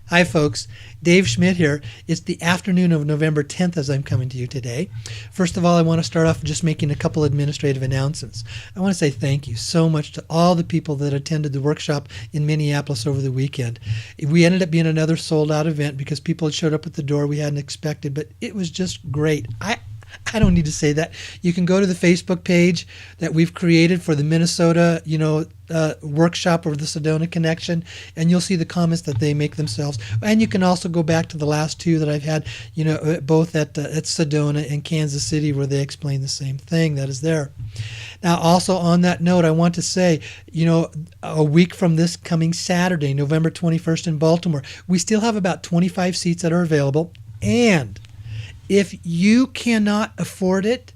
Hi, folks. Dave Schmidt here. It's the afternoon of November 10th as I'm coming to you today. First of all, I want to start off just making a couple administrative announcements. I want to say thank you so much to all the people that attended the workshop in Minneapolis over the weekend. We ended up being another sold-out event because people had showed up at the door we hadn't expected, but it was just great. I don't need to say that. You can go to the Facebook page that we've created for the Minnesota, workshop or the Sedona Connection, and you'll see the comments that they make themselves. And you can also go back to the last two that I've had, both at Sedona and Kansas City, where they explain the same thing that is there. Now, also on that note, I want to say, a week from this coming Saturday, November 21st in Baltimore, we still have about 25 seats that are available, and if you cannot afford it,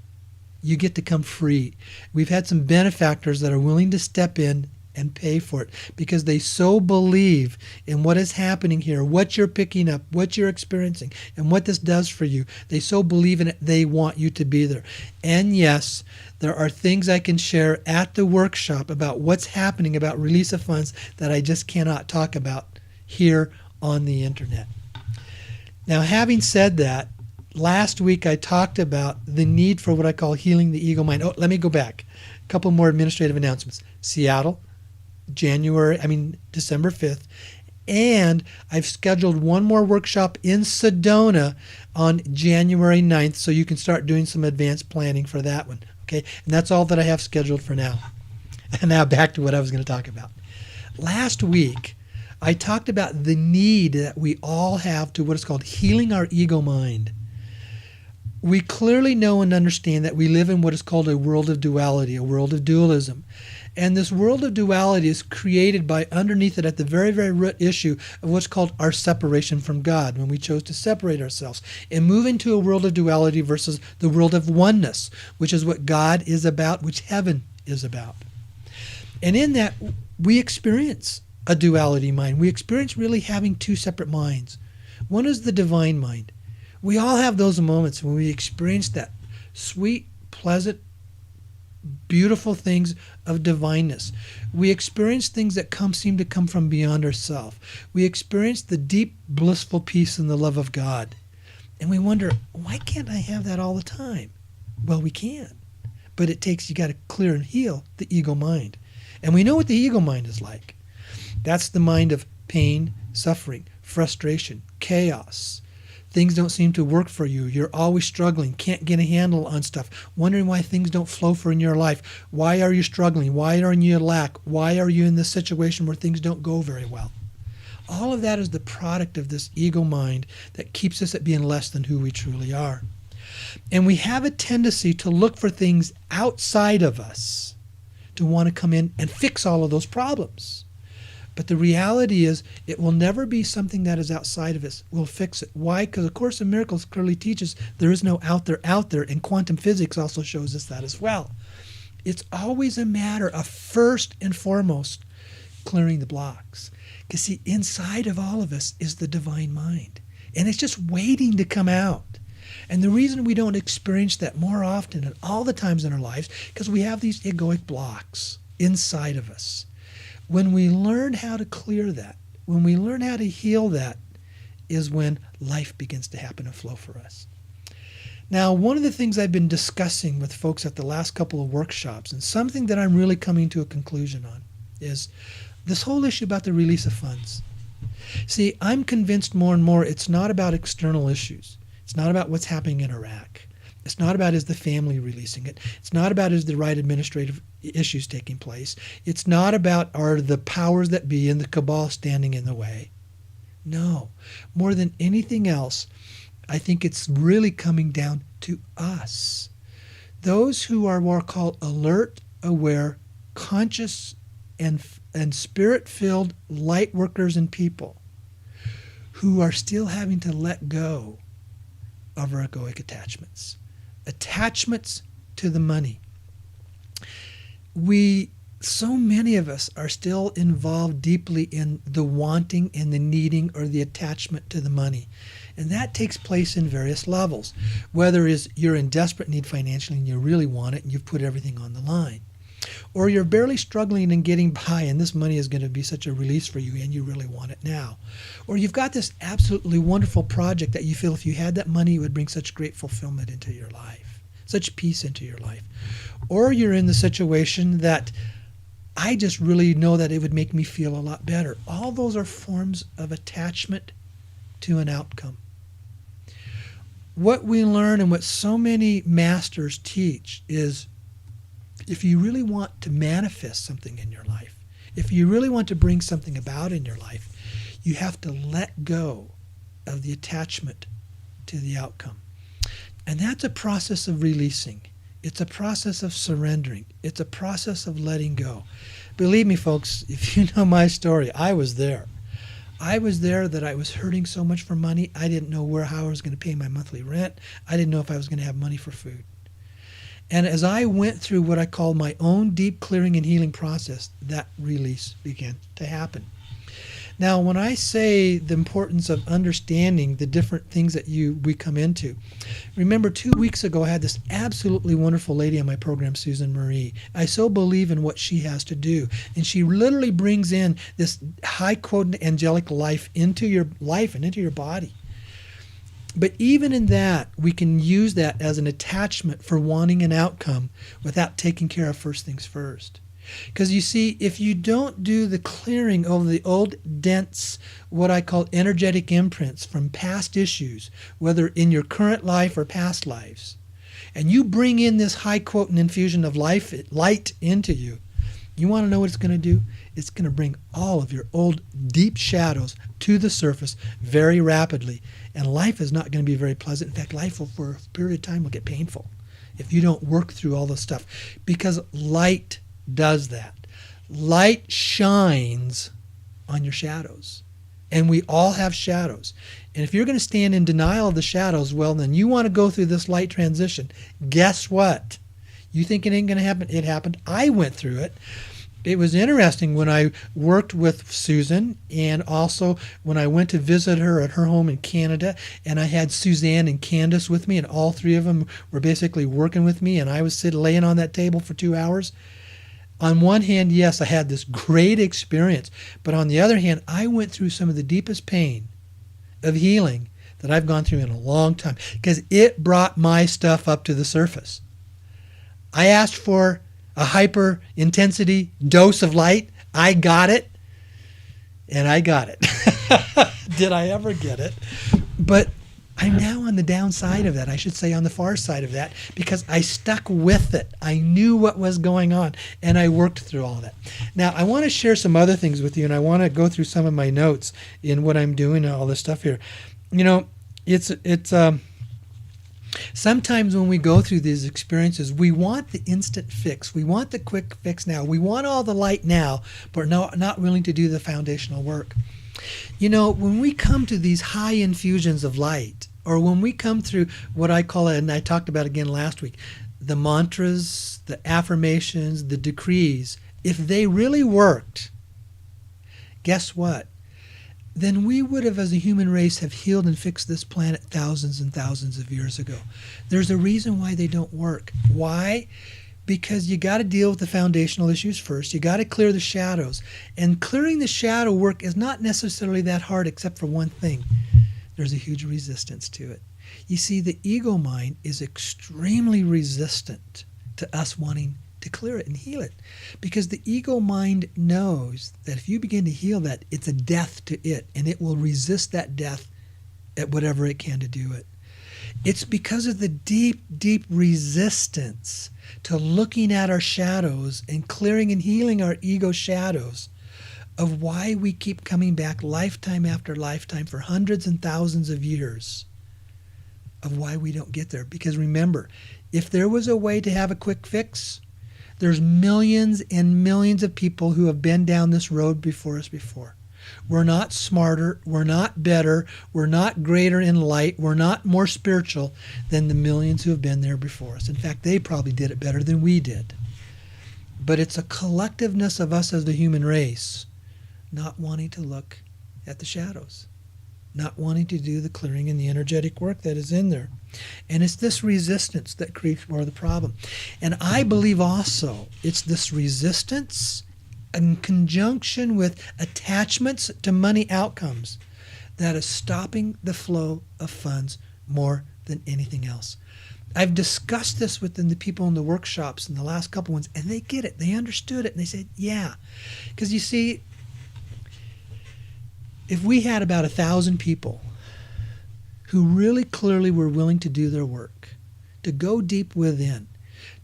you get to come free. We've had some benefactors that are willing to step in and pay for it because they so believe in what is happening here, what you're picking up, what you're experiencing, and what this does for you. They so believe in it, they want you to be there. And yes, there are things I can share at the workshop about what's happening, about release of funds that I just cannot talk about here on the internet. Now, having said that, last week I talked about the need for what I call healing the ego mind. Oh, let me go back. A couple more administrative announcements. Seattle, December 5th. And I've scheduled one more workshop in Sedona on January 9th, so you can start doing some advanced planning for that one. Okay, and that's all that I have scheduled for now. And now back to what I was going to talk about. Last week, I talked about the need that we all have to what is called healing our ego mind. We clearly know and understand that we live in what is called a world of duality, a world of dualism. And this world of duality is created by underneath it at the very, very root issue of what's called our separation from God, when we chose to separate ourselves and move into a world of duality versus the world of oneness, which is what God is about, which heaven is about. And in that, we experience a duality mind. We experience really having two separate minds. One is the divine mind. We all have those moments when we experience that sweet, pleasant, beautiful things of divineness. We experience things that seem to come from beyond ourselves. We experience the deep, blissful peace and the love of God. And we wonder, why can't I have that all the time? Well, we can. But you got to clear and heal the ego mind. And we know what the ego mind is like. That's the mind of pain, suffering, frustration, chaos. Things don't seem to work for you. You're always struggling, can't get a handle on stuff, wondering why things don't flow for in your life. Why are you struggling? Why are you in lack? Why are you in this situation where things don't go very well? All of that is the product of this ego mind that keeps us at being less than who we truly are. And we have a tendency to look for things outside of us to want to come in and fix all of those problems. But the reality is it will never be something that is outside of us. We'll fix it. Why? Because A Course in Miracles clearly teaches there is no out there, and quantum physics also shows us that as well. It's always a matter of first and foremost clearing the blocks. Because see, inside of all of us is the divine mind. And it's just waiting to come out. And the reason we don't experience that more often and all the times in our lives, because we have these egoic blocks inside of us. When we learn how to clear that, when we learn how to heal that, is when life begins to happen and flow for us. Now, one of the things I've been discussing with folks at the last couple of workshops, and something that I'm really coming to a conclusion on, is this whole issue about the release of funds. See, I'm convinced more and more it's not about external issues. It's not about what's happening in Iraq. It's not about is the family releasing it. It's not about is the right administrative issues taking place. It's not about are the powers that be and the cabal standing in the way. No. More than anything else, I think it's really coming down to us. Those who are what are called alert, aware, conscious, and spirit-filled light workers and people who are still having to let go of our egoic attachments. Attachments to the money. So many of us are still involved deeply in the wanting and the needing or the attachment to the money. And that takes place in various levels. Whether you're in desperate need financially and you really want it and you've put everything on the line. or you're barely struggling and getting by, and this money is going to be such a release for you and you really want it now. Or you've got this absolutely wonderful project that you feel if you had that money, it would bring such great fulfillment into your life, such peace into your life. Or you're in the situation that I just really know that it would make me feel a lot better. All those are forms of attachment to an outcome. What we learn and what so many masters teach is if you really want to manifest something in your life, if you really want to bring something about in your life, you have to let go of the attachment to the outcome. And that's a process of releasing. It's a process of surrendering. It's a process of letting go. Believe me, folks, if you know my story, I was there. I was there that I was hurting so much for money. I didn't know how I was going to pay my monthly rent. I didn't know if I was going to have money for food. And as I went through what I call my own deep clearing and healing process, that release began to happen. Now, when I say the importance of understanding the different things that we come into, remember 2 weeks ago I had this absolutely wonderful lady on my program, Susan Marie. I so believe in what she has to do. And she literally brings in this high quotient angelic life into your life and into your body. But even in that, we can use that as an attachment for wanting an outcome without taking care of first things first. Because you see, if you don't do the clearing of the old dense, what I call energetic imprints from past issues, whether in your current life or past lives, and you bring in this high quotient infusion of light into you, you want to know what it's going to do? It's going to bring all of your old deep shadows to the surface very rapidly. And life is not going to be very pleasant. In fact, life will, for a period of time, will get painful if you don't work through all this stuff. Because light does that. Light shines on your shadows. And we all have shadows. And if you're going to stand in denial of the shadows, well, then you want to go through this light transition. Guess what? You think it ain't going to happen? It happened. I went through it. It was interesting when I worked with Susan, and also when I went to visit her at her home in Canada, and I had Suzanne and Candace with me, and all three of them were basically working with me, and I was laying on that table for 2 hours. On one hand, yes, I had this great experience, but on the other hand, I went through some of the deepest pain of healing that I've gone through in a long time, because it brought my stuff up to the surface. I asked for a hyper intensity dose of light. I got it, and I got it. Did I ever get it? But I'm now on the downside of that. I should say on the far side of that, because I stuck with it. I knew what was going on, and I worked through all that. Now, I want to share some other things with you, and I want to go through some of my notes in what I'm doing and all this stuff here. You know, it's sometimes when we go through these experiences, we want the instant fix. We want the quick fix now. We want all the light now, but not willing to do the foundational work. You know, when we come to these high infusions of light, or when we come through what I call it, and I talked about again last week, the mantras, the affirmations, the decrees, if they really worked, guess what? Then we would have, as a human race, have healed and fixed this planet thousands and thousands of years ago. There's a reason why they don't work. Why? Because you got to deal with the foundational issues first. You got to clear the shadows. And clearing the shadow work is not necessarily that hard, except for one thing. There's a huge resistance to it. You see, the ego mind is extremely resistant to us wanting to clear it and heal it, because the ego mind knows that if you begin to heal that, it's a death to it, and it will resist that death at whatever it can to do it. It's because of the deep, deep resistance to looking at our shadows and clearing and healing our ego shadows of why we keep coming back lifetime after lifetime for hundreds and thousands of years, of why we don't get there. Because remember, if there was a way to have a quick fix, there's millions and millions of people who have been down this road before us before. We're not smarter, we're not better, we're not greater in light, we're not more spiritual than the millions who have been there before us. In fact, they probably did it better than we did. But it's a collectiveness of us as the human race not wanting to look at the shadows. not wanting to do the clearing and the energetic work that is in there. And it's this resistance that creates more of the problem. And I believe also it's this resistance in conjunction with attachments to money outcomes that is stopping the flow of funds more than anything else. I've discussed this with the people in the workshops in the last couple ones, and they get it. They understood it, and they said, yeah. Because you see, if we had about 1,000 people who really clearly were willing to do their work, to go deep within,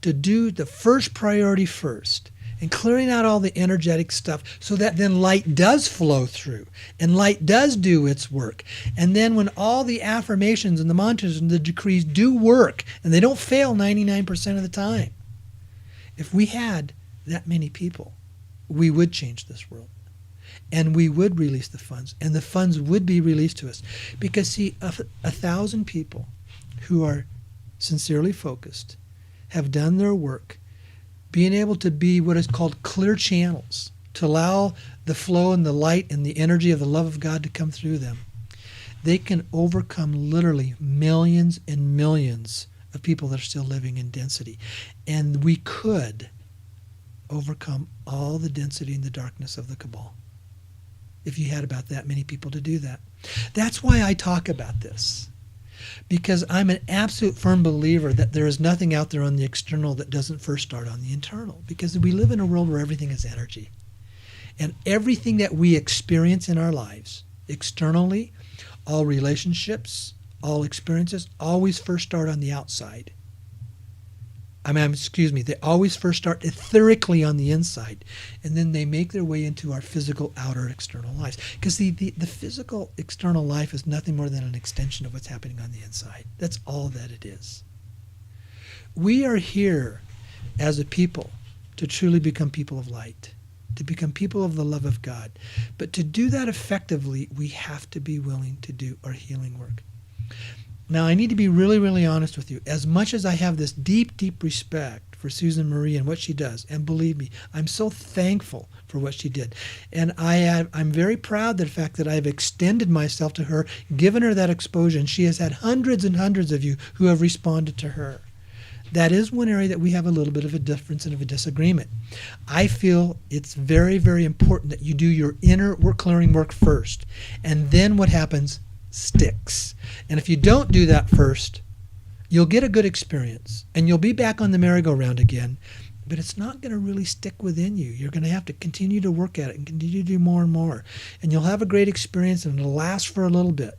to do the first priority first, and clearing out all the energetic stuff so that then light does flow through and light does do its work. And then when all the affirmations and the mantras and the decrees do work, and they don't fail 99% of the time, if we had that many people, we would change this world. And we would release the funds, and the funds would be released to us. Because see, 1,000 people who are sincerely focused, have done their work, being able to be what is called clear channels, to allow the flow and the light and the energy of the love of God to come through them, they can overcome literally millions and millions of people that are still living in density. And we could overcome all the density and the darkness of the cabal if you had about that many people to do that. That's why I talk about this. Because I'm an absolute firm believer that there is nothing out there on the external that doesn't first start on the internal. Because we live in a world where everything is energy. And everything that we experience in our lives, externally, all relationships, all experiences, always first start on the outside. They always first start etherically on the inside, and then they make their way into our physical outer external lives. Because the physical external life is nothing more than an extension of what's happening on the inside. That's all that it is. We are here as a people to truly become people of light, to become people of the love of God. But to do that effectively, we have to be willing to do our healing work. Now, I need to be really, really honest with you. As much as I have this deep, deep respect for Susan Marie and what she does, and believe me, I'm so thankful for what she did. And I'm very proud of the fact that I've extended myself to her, given her that exposure, and she has had hundreds and hundreds of you who have responded to her. That is one area that we have a little bit of a difference and of a disagreement. I feel it's very, very important that you do your inner work clearing work first, and then what happens sticks. And if you don't do that first, you'll get a good experience and you'll be back on the merry-go-round again, but it's not going to really stick within you. You're going to have to continue to work at it and continue to do more and more. And you'll have a great experience and it'll last for a little bit,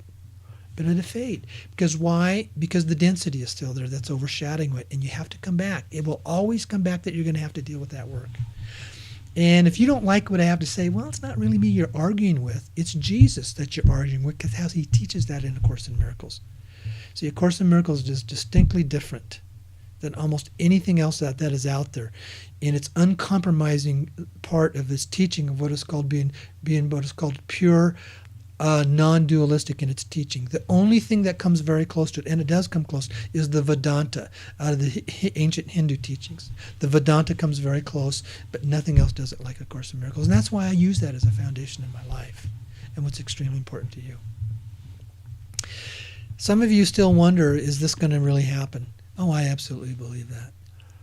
but it'll fade. Because why? Because the density is still there that's overshadowing it, and you have to come back. It will always come back that you're going to have to deal with that work. And if you don't like what I have to say, well, it's not really me you're arguing with. It's Jesus that you're arguing with, because how he teaches that in A Course in Miracles. See, A Course in Miracles is distinctly different than almost anything else that is out there. In its uncompromising part of its teaching of what is called being what is called pure, non-dualistic in its teaching. The only thing that comes very close to it, and it does come close, is the Vedanta out of the ancient Hindu teachings. The Vedanta comes very close, but nothing else does it like A Course in Miracles. And that's why I use that as a foundation in my life and what's extremely important to you. Some of you still wonder, is this going to really happen? Oh, I absolutely believe that.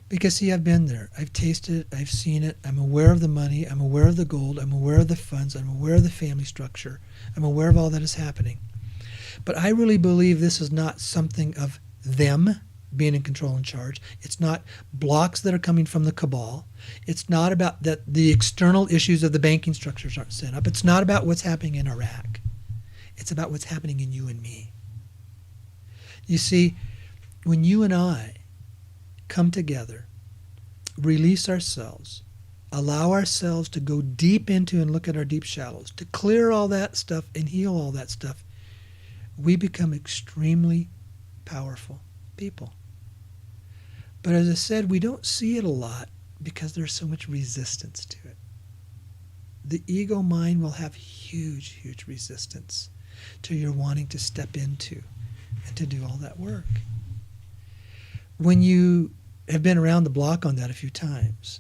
Because, see, I've been there. I've tasted it. I've seen it. I'm aware of the money. I'm aware of the gold. I'm aware of the funds. I'm aware of the family structure. I'm aware of all that is happening. But I really believe this is not something of them being in control and charge. It's not blocks that are coming from the cabal. It's not about that the external issues of the banking structures aren't set up. It's not about what's happening in Iraq. It's about what's happening in you and me. You see, when you and I come together, release ourselves, allow ourselves to go deep into and look at our deep shallows, to clear all that stuff and heal all that stuff, we become extremely powerful people. But as I said, we don't see it a lot because there's so much resistance to it. The ego mind will have huge, huge resistance to your wanting to step into and to do all that work. When you have been around the block on that a few times,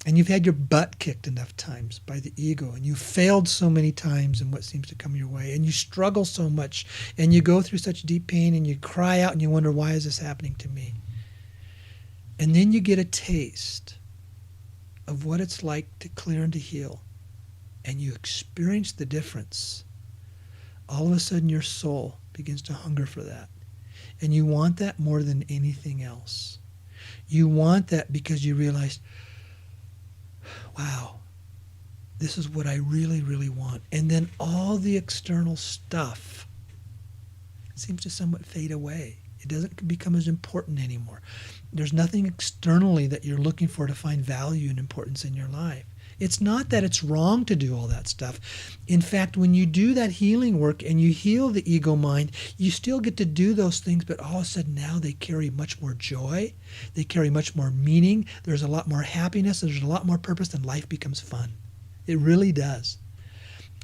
and you've had your butt kicked enough times by the ego, and you failed so many times in what seems to come your way, and you struggle so much, and you go through such deep pain, and you cry out and you wonder, why is this happening to me? And then you get a taste of what it's like to clear and to heal, and you experience the difference. All of a sudden your soul begins to hunger for that, and you want that more than anything else. You want that because you realize, wow, this is what I really, really want. And then all the external stuff seems to somewhat fade away. It doesn't become as important anymore. There's nothing externally that you're looking for to find value and importance in your life. It's not that it's wrong to do all that stuff. In fact, when you do that healing work and you heal the ego mind, you still get to do those things, but all of a sudden now they carry much more joy. They carry much more meaning. There's a lot more happiness. There's a lot more purpose, and life becomes fun. It really does.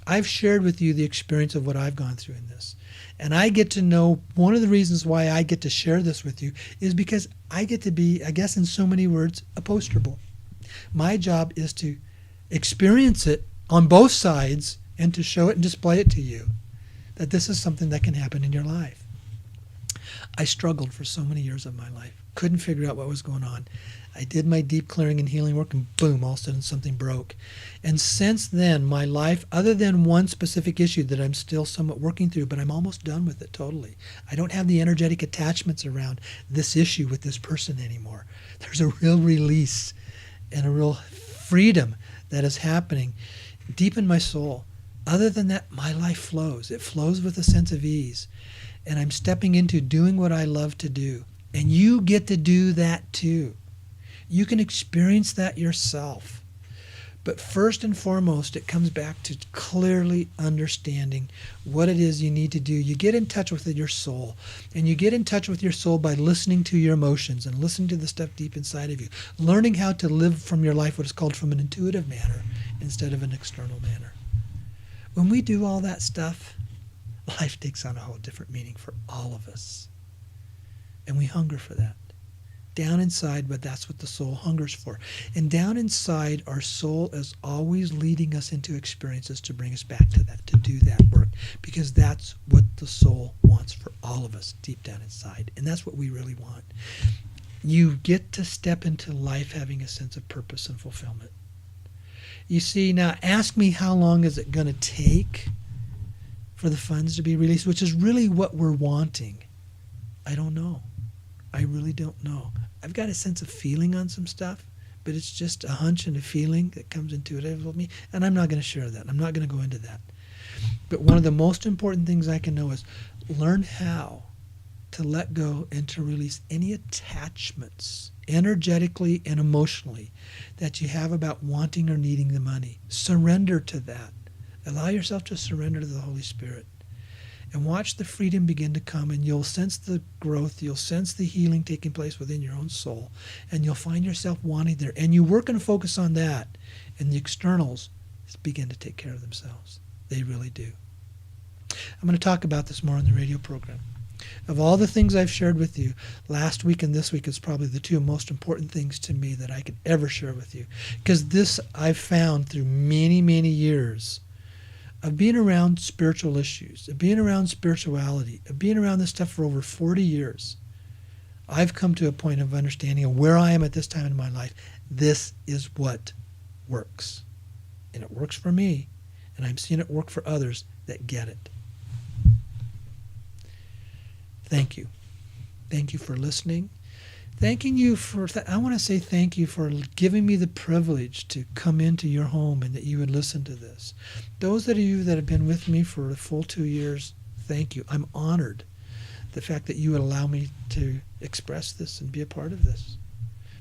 I've shared with you the experience of what I've gone through in this. And I get to know, one of the reasons why I get to share this with you is because I get to be, I guess in so many words, a poster boy. My job is to experience it on both sides and to show it and display it to you, that this is something that can happen in your life. I struggled for so many years of my life, couldn't figure out what was going on. I did my deep clearing and healing work, and boom, all of a sudden something broke. And since then, my life, other than one specific issue that I'm still somewhat working through, but I'm almost done with it totally. I don't have the energetic attachments around this issue with this person anymore. There's a real release and a real freedom that is happening deep in my soul. Other than that, my life flows. It flows with a sense of ease. And I'm stepping into doing what I love to do. And you get to do that too. You can experience that yourself. But first and foremost, it comes back to clearly understanding what it is you need to do. You get in touch with your soul. And you get in touch with your soul by listening to your emotions and listening to the stuff deep inside of you. Learning how to live from your life what is called from an intuitive manner instead of an external manner. When we do all that stuff, life takes on a whole different meaning for all of us. And we hunger for that. Down inside, but that's what the soul hungers for. And down inside, our soul is always leading us into experiences to bring us back to that, to do that work. Because that's what the soul wants for all of us deep down inside. And that's what we really want. You get to step into life having a sense of purpose and fulfillment. You see, now ask me how long is it going to take for the funds to be released, which is really what we're wanting. I don't know. I really don't know. I've got a sense of feeling on some stuff, but it's just a hunch and a feeling that comes intuitive with me, and I'm not going to share that. I'm not going to go into that. But one of the most important things I can know is learn how to let go and to release any attachments, energetically and emotionally, that you have about wanting or needing the money. Surrender to that. Allow yourself to surrender to the Holy Spirit. And watch the freedom begin to come, and you'll sense the growth, you'll sense the healing taking place within your own soul, and you'll find yourself wanting there. And you work and focus on that, and the externals begin to take care of themselves. They really do. I'm going to talk about this more on the radio program. Of all the things I've shared with you, last week and this week is probably the two most important things to me that I could ever share with you. Because this I've found through many, many years of being around spiritual issues, of being around spirituality, of being around this stuff for over 40 years, I've come to a point of understanding of where I am at this time in my life. This is what works. And it works for me, and I'm seeing it work for others that get it. Thank you. Thank you for listening. Thanking you for, I want to say thank you for giving me the privilege to come into your home and that you would listen to this. Those of you that have been with me for a full 2 years, thank you. I'm honored the fact that you would allow me to express this and be a part of this.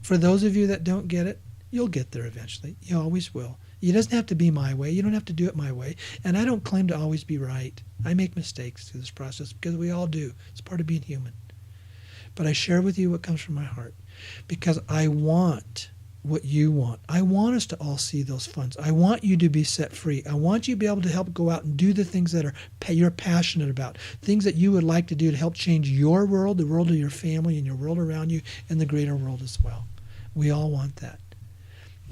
For those of you that don't get it, you'll get there eventually. You always will. It doesn't have to be my way. You don't have to do it my way. And I don't claim to always be right. I make mistakes through this process because we all do. It's part of being human. But I share with you what comes from my heart because I want what you want. I want us to all see those funds. I want you to be set free. I want you to be able to help go out and do the things that you're passionate about, things that you would like to do to help change your world, the world of your family, and your world around you, and the greater world as well. We all want that.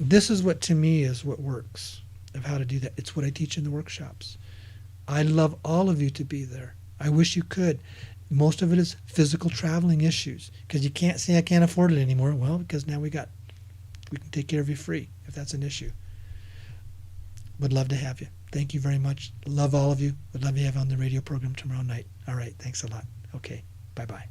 This is what, to me, is what works of how to do that. It's what I teach in the workshops. I'd love all of you to be there. I wish you could. Most of it is physical traveling issues, because you can't say I can't afford it anymore. Well, because now we can take care of you free if that's an issue. Would love to have you. Thank you very much. Love all of you. Would love to have you on the radio program tomorrow night. All right. Thanks a lot. Okay. Bye-bye.